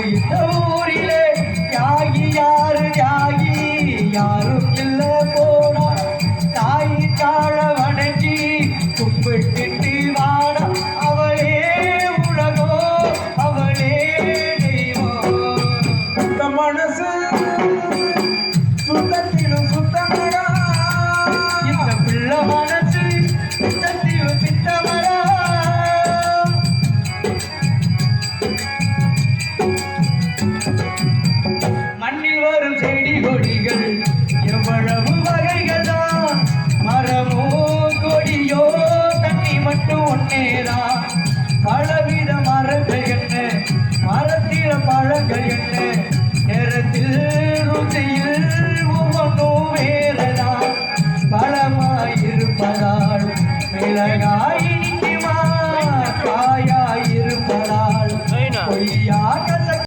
இந்த ஊரிலே தியாகி யாரு தியாகி யாரும் இல்ல போனா தாய் தாழ வணங்கி கும்பிட்டு வாடா அவளே உலகோ அவளே தெய்வம் இந்த மனசு சுத்தத்திலும் சுத்தமடா இந்த பிள்ளை மனசு சுத்தத்திலும் சித்தமடா மண்ணில் வரும் செடி கொடிகள் எவ்வளவு வகைகள் தான் மரமோ கொடியோ தண்ணி மட்டும் ஒன்னேதான் பலவித மரங்கள் என்ன மரத்தில பழங்கள் என்ன